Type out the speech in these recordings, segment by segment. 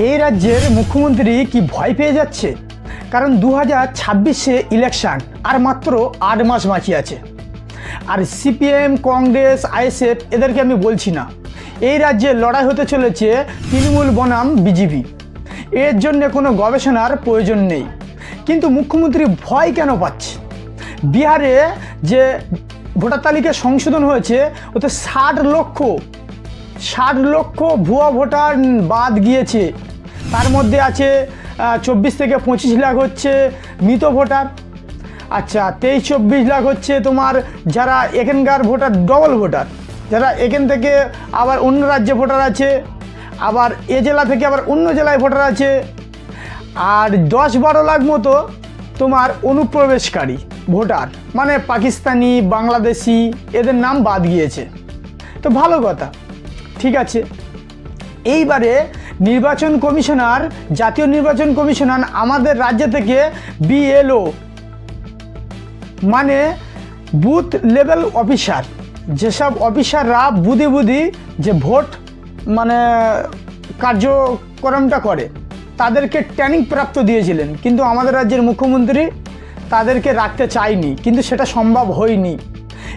এই রাজ্যের মুখ্যমন্ত্রী কি ভয় পেয়ে যাচ্ছে? কারণ 2026-এ ইলেকশন আর মাত্র 8 মাস বাকি আছে। আর সিপিএম, কংগ্রেস, আইএসএফ এদেরকে আমি বলছি না, এই রাজ্যে লড়াই হতে চলেছে তৃণমূল বনাম বিজেপি। এর জন্য কোনো গবেষণার প্রয়োজন নেই। কিন্তু মুখ্যমন্ত্রী ভয় কেন পাচ্ছে? বিহারে যে ভোটার তালিকা সংশোধন হয়েছে ওতে 60 লক্ষ ভুয়া ভোটার বাদ গিয়েছে। তার মধ্যে আছে 24 থেকে 25 লাখ হচ্ছে মৃত ভোটার। আচ্ছা, 23-24 লাখ হচ্ছে তোমার যারা এখানকার ভোটার, ডবল ভোটার, যারা এখান থেকে আবার অন্য রাজ্যে ভোটার আছে, আবার এ জেলা থেকে আবার অন্য জেলায় ভোটার আছে। আর 10-12 লাখ মতো তোমার অনুপ্রবেশকারী ভোটার, মানে পাকিস্তানি, বাংলাদেশি, এদের নাম বাদ গিয়েছে। তো ভালো কথা, ঠিক আছে। এইবারে নির্বাচন কমিশনার, জাতীয় নির্বাচন কমিশনার আমাদের রাজ্য থেকে বিএলও মানে বুথ লেভেল অফিসার, যেসব অফিসাররা বুধি যে ভোট মানে কার্যক্রমটা করে তাদেরকে ট্রেনিং প্রাপ্ত দিয়েছিলেন, কিন্তু আমাদের রাজ্যের মুখ্যমন্ত্রী তাদেরকে রাখতে চায়নি, কিন্তু সেটা সম্ভব হয়নি।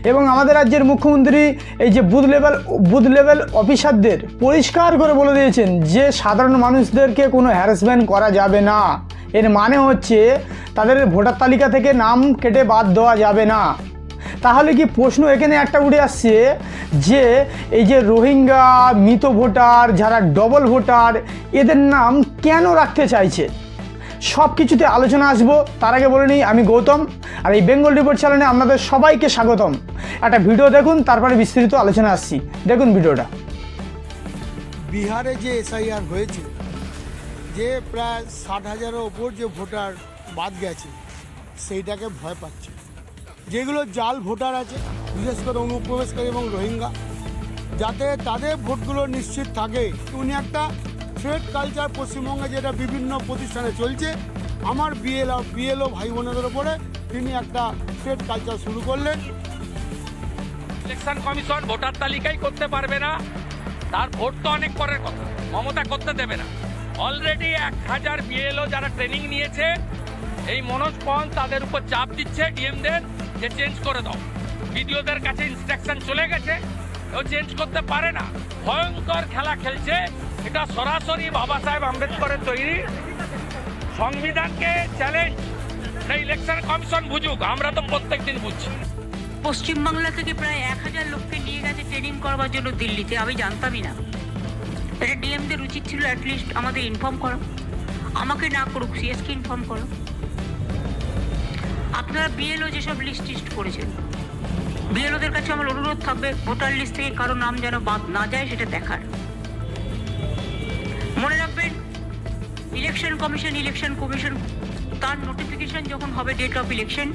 এবং আমাদের রাজ্যের মুখ্যমন্ত্রী এই যে বুথ লেভেল অফিসারদের পরিষ্কার করে বলে দিয়েছেন যে সাধারণ মানুষদেরকে কোনো হ্যারাসমেন্ট করা যাবে না। এর মানে হচ্ছে তাদের ভোটার তালিকা থেকে নাম কেটে বাদ দেওয়া যাবে না। তাহলে কি প্রশ্ন এখানে একটা উঠে আসছে যে এই যে রোহিঙ্গা, মৃত ভোটার, যারা ডবল ভোটার, এদের নাম কেন রাখতে চাইছে? সব কিছুতে আলোচনা আসবো। তার আগে বলে নিই, আমি গৌতম, আর এই বেঙ্গল রিপোর্ট চ্যানেলে আপনাদের সবাইকে স্বাগতম। একটা ভিডিও দেখুন, তারপরে বিস্তারিত আলোচনা আসছি। দেখুন ভিডিওটা। বিহারে যে এসআইআর হয়েছে, যে প্রায় 60,000-এর ওপর যে ভোটার বাদ গেছে, সেইটাকে ভয় পাচ্ছে। যেগুলো জাল ভোটার আছে, বিশেষ করে অনুপ্রবেশকারী এবং রোহিঙ্গা, যাতে তাদের ভোটগুলো নিশ্চিত থাকে। উনি একটা থ্রেড কালচার পশ্চিমবঙ্গে যেটা বিভিন্ন প্রতিষ্ঠানে চলছে, আমার বিএলও ভাই বোনেদের ওপরে তিনি একটা থ্রেড কালচার শুরু করলেন। ইলেকশন কমিশন ভোটার তালিকাই করতে পারবে না, তার ভোট তো অনেক পরের কথা, মমতা করতে দেবে না। অলরেডি 1000 বিএলও যারা ট্রেনিং নিয়েছে, এই মনোজ পন্থ তাদের উপর চাপ দিচ্ছে ডিএমদের যে চেঞ্জ করে দাও। বিডিওদের কাছে ইনস্ট্রাকশন চলে গেছে, ও চেঞ্জ করতে পারে না। ভয়ঙ্কর খেলা খেলছে। এটা সরাসরি বাবা সাহেব আম্বেদকরের তৈরি সংবিধানকে চ্যালেঞ্জ। ইলেকশন কমিশন বুঝুক, আমরা তো প্রত্যেকদিন বুঝছি। পশ্চিমবাংলা থেকে প্রায় 1000 লোককে নিয়ে গেছে ট্রেনিং করবার জন্য দিল্লিতে। আমি জানতামই না। এটা ডিএমদের উচিত ছিল অ্যাটলিস্ট আমাদের ইনফর্ম করো। আমাকে না করুক, সিএসকে ইনফর্ম করো। আপনারা বিএলও যেসব লিস্ট করেছেন, বিএলওদের কাছে আমার অনুরোধ থাকবে ভোটার লিস্ট থেকে কারো নাম যেন বাদ না যায় সেটা দেখার। মনে রাখবেন, ইলেকশন কমিশন তার নোটিফিকেশন যখন হবে ডেট অফ ইলেকশন,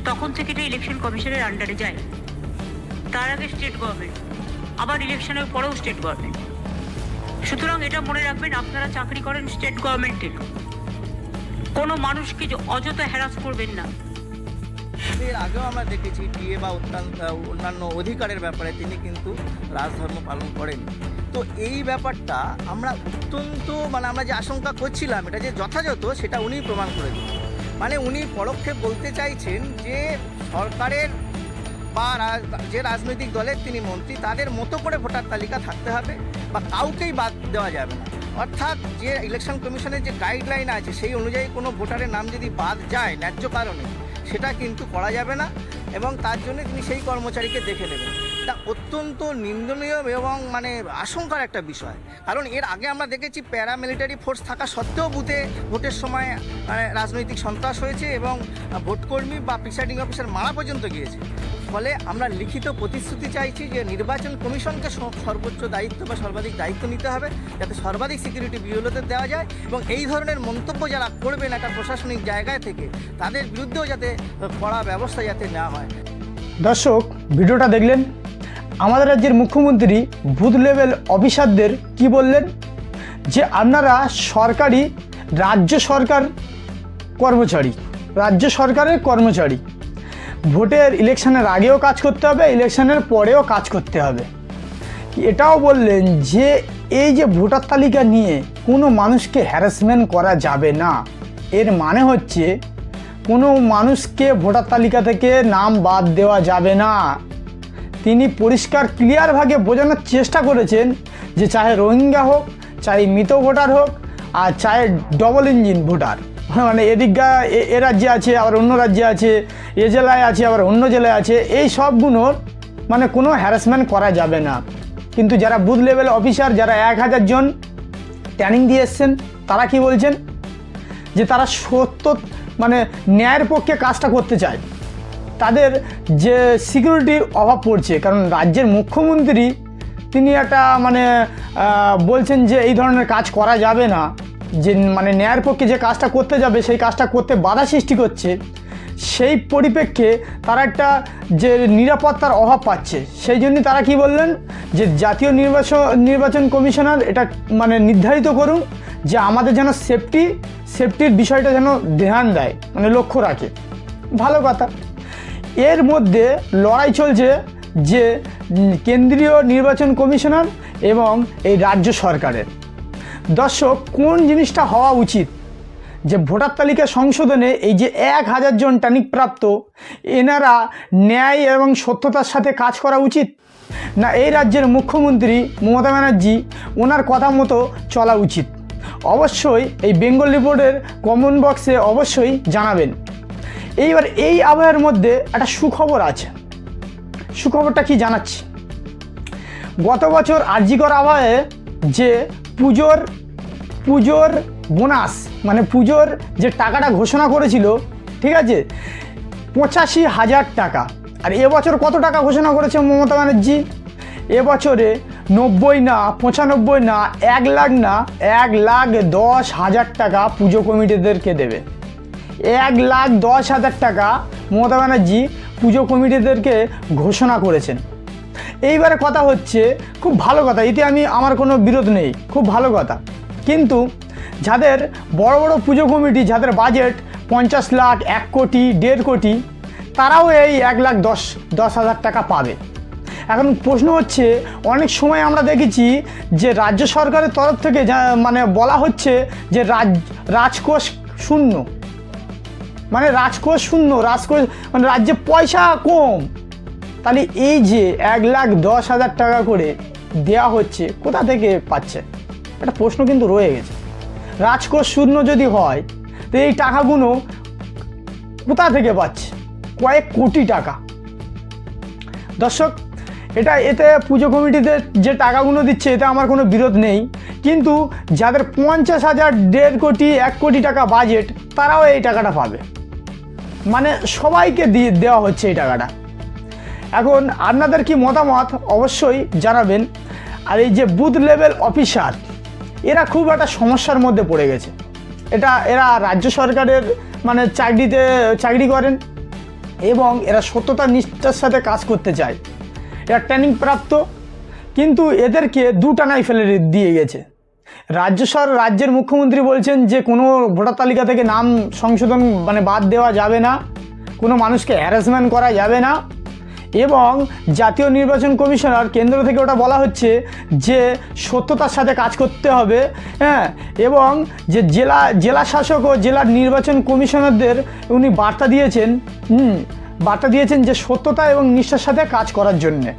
তখন থেকে এটা ইলেকশন কমিশনের আন্ডারে যায়। তার আগে স্টেট গভর্নমেন্ট, আবার ইলেকশনের পরেও স্টেট গভর্নমেন্ট। সুতরাং এটা মনে রাখবেন, আপনারা চাকরি করেন স্টেট গভর্নমেন্টের, কোনো মানুষকে অযথা হ্যারাস করবেন না। এর আগেও আমরা দেখেছি ডিএ বা অন্যান্য অধিকারের ব্যাপারে তিনি কিন্তু রাজধর্ম পালন করেন। তো এই ব্যাপারটা আমরা অত্যন্ত আমরা যে আশঙ্কা করছিলাম এটা যে যথাযথ, সেটা উনি প্রমাণ করে দিন। উনি পরোক্ষে বলতে চাইছেন যে সরকারের বা যে রাজনৈতিক দলের তিনি মন্ত্রী, তাদের মতো করে ভোটার তালিকা থাকতে হবে বা কাউকেই বাদ দেওয়া যাবে না। অর্থাৎ যে ইলেকশন কমিশনের যে গাইডলাইন আছে সেই অনুযায়ী কোনো ভোটারের নাম যদি বাদ যায় ন্যায্য কারণে, সেটা কিন্তু করা যাবে না, এবং তার জন্য তিনি সেই কর্মচারীকে দেখে নেবেন। এটা অত্যন্ত নিন্দনীয় এবং আশঙ্কার একটা বিষয়। কারণ এর আগে আমরা দেখেছি প্যারামিলিটারি ফোর্স থাকা সত্ত্বেও বুথে ভোটের সময় রাজনৈতিক সন্ত্রাস হয়েছে এবং ভোটকর্মী বা প্রিসাইডিং অফিসার মারা পর্যন্ত গিয়েছে। ফলে আমরা লিখিত প্রতিশ্রুতি চাইছি যে নির্বাচন কমিশনকে সর্বোচ্চ দায়িত্ব বা সর্বাধিক দায়িত্ব নিতে হবে, যাতে সর্বাধিক সিকিউরিটি বিএলওদের দেওয়া যায়, এবং এই ধরনের মন্তব্য যারা করবেন একটা প্রশাসনিক জায়গায় থেকে, তাদের বিরুদ্ধেও যাতে কড়া ব্যবস্থা যাতে নেওয়া হয়। দর্শক, ভিডিওটা দেখলেন। আমাদের রাজ্যের মুখ্যমন্ত্রী বুথ লেভেল অফিসারদের কি বললেন, যে আপনারা রাজ্য সরকারের কর্মচারী, ভোটের ইলেকশনের আগেও কাজ করতে হবে, ইলেকশনের পরেও কাজ করতে হবে। এটাও বললেন যে এই যে ভোটার তালিকা নিয়ে কোনো মানুষকে হ্যারাসমেন্ট করা যাবে না, এর মানে হচ্ছে কোনো মানুষকে ভোটার তালিকা থেকে নাম বাদ দেওয়া যাবে না। তিনি পরিষ্কার ক্লিয়ারভাবে বোঝানোর চেষ্টা করেছেন যে চাহে রোহিঙ্গা হোক, চাहे মৃত ভোটার হোক, আর চাहे ডবল ইঞ্জিন ভোটার, মানে এদিকটা এ রাজ্যে আছে আবার অন্য রাজ্যে আছে, এ জেলায় আছে আবার অন্য জেলায় আছে, এই সবগুলোর মানে কোনো হ্যারাসমেন্ট করা যাবে না। কিন্তু যারা বুথ লেভেল অফিসার, যারা 1000 জন ট্রেনিং দিয়ে এসছেন, তারা কি বলছেন যে তারা সত্য মানে ন্যায়ের পক্ষে কাজটা করতে চায়। তাদের যে সিকিউরিটির অভাব পড়ছে, কারণ রাজ্যের মুখ্যমন্ত্রী তিনি একটা মানে বলছেন যে এই ধরনের কাজ করা যাবে না, যে মানে ন্যায়ের পক্ষে যে কাজটা করতে যাবে সেই কাজটা করতে বাধা সৃষ্টি করছে। সেই পরিপ্রেক্ষে তারা একটা যে নিরাপত্তার অভাব পাচ্ছে, সেই জন্য তারা কি বললেন যে জাতীয় নির্বাচন কমিশনার এটা মানে নির্ধারিত করুন যে আমাদের যেন সেফটির বিষয়টা যেন ধ্যান দেয়, মানে লক্ষ্য রাখে। ভালো কথা। এর মধ্যে লড়াই চলছে যে কেন্দ্রীয় নির্বাচন কমিশনার এবং এই রাজ্য সরকারের। দর্শক, কোন জিনিসটা হওয়া উচিত যে ভোটার তালিকা সংশোধনে এই যে 1000 জন ট্রেনিংপ্রাপ্ত এনারা ন্যায় এবং সত্যতার সাথে কাজ করা উচিত, না এই রাজ্যের মুখ্যমন্ত্রী মমতা ব্যানার্জি ওনার কথা মতো চলা উচিত? অবশ্যই এই বেঙ্গল রিপোর্টের কমেন্ট বক্সে অবশ্যই জানাবেন। এইবার এই আবহের মধ্যে একটা সুখবর আছে। সুখবরটা কি জানাচ্ছি। গত বছর আরজিকর আবহে যে পুজোর বোনাস মানে পুজোর যে টাকাটা ঘোষণা করেছিল, ঠিক আছে, 85,000 টাকা। আর এবছর কত টাকা ঘোষণা করেছে মমতা ব্যানার্জি? এবছরে 90 না 95 না 1 লাখ না 1,10,000 টাকা পুজো কমিটিদেরকে দেবে। 1,10,000 টাকা মমতা ব্যানার্জি পুজো কমিটিদেরকে ঘোষণা করেছেন। এইবারে কথা হচ্ছে, খুব ভালো কথা, এতে আমার কোনো বিরোধ নেই, খুব ভালো কথা। কিন্তু যাদের বড় বড় পুজো কমিটি, যাদের বাজেট 50 লাখ, 1 কোটি, 1.5 কোটি, তারাও এই 1,10,000 টাকা পাবে। এখন প্রশ্ন হচ্ছে, অনেক সময় আমরা দেখেছি যে রাজ্য সরকারের তরফ থেকে মানে বলা হচ্ছে যে রাজকোষ শূন্য, মানে রাজকোষ শূন্য, মানে রাজ্যে পয়সা কম। তাহলে এই যে 1,10,000 টাকা করে দেওয়া হচ্ছে, কোথা থেকে পাচ্ছে? একটা প্রশ্ন কিন্তু রয়ে গেছে। রাজকোষ শূন্য যদি হয় তো এই টাকাগুলো কোথা থেকে পাচ্ছে? কয়েক কোটি টাকা। দর্শক, এতে পুজো কমিটিতে যে টাকাগুলো দিচ্ছে এতে আমার কোনো বিরোধ নেই, কিন্তু যাদের 50,000, 1.5 কোটি, 1 কোটি টাকা বাজেট, তারাও এই টাকাটা পাবে। মানে সবাইকে দেওয়া হচ্ছে এই টাকাটা। এখন আপনাদের কি মতামত অবশ্যই জানাবেন। আর এই যে বুথ লেভেল অফিসার, এরা খুব একটা সমস্যার মধ্যে পড়ে গেছে। এরা রাজ্য সরকারের মানে চাকরি করেন এবং এরা সত্যতা নিষ্ঠার সাথে কাজ করতে চায়। এরা ট্রেনিং প্রাপ্ত, কিন্তু এদেরকে দুটানায় ফেলে দিয়ে গেছে। রাজ্যের মুখ্যমন্ত্রী বলছেন যে কোনো ভোটার তালিকা থেকে নাম সংশোধন মানে বাদ দেওয়া যাবে না, কোনো মানুষকে হ্যারাসমেন্ট করা যাবে না, এবং জাতীয় নির্বাচন কমিশনার কেন্দ্র থেকে ওটা বলা হচ্ছে যে সত্যতার সাথে কাজ করতে হবে, হ্যাঁ, এবং যে জেলা শাসক ও জেলার নির্বাচন কমিশনারদের উনি বার্তা দিয়েছেন যে সত্যতা এবং নিষ্ঠার সাথে কাজ করার জন্যে।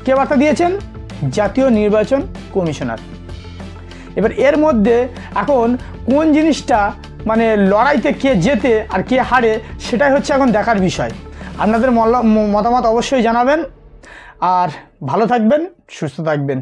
কে বার্তা দিয়েছেন? জাতীয় নির্বাচন কমিশনার। এবার এর মধ্যে এখন কোন জিনিসটা মানে লড়াইতে কে জেতে আর কে হারে, সেটাই হচ্ছে এখন দেখার বিষয়। আপনাদের মতামত অবশ্যই জানাবেন, আর ভালো থাকবেন, সুস্থ থাকবেন।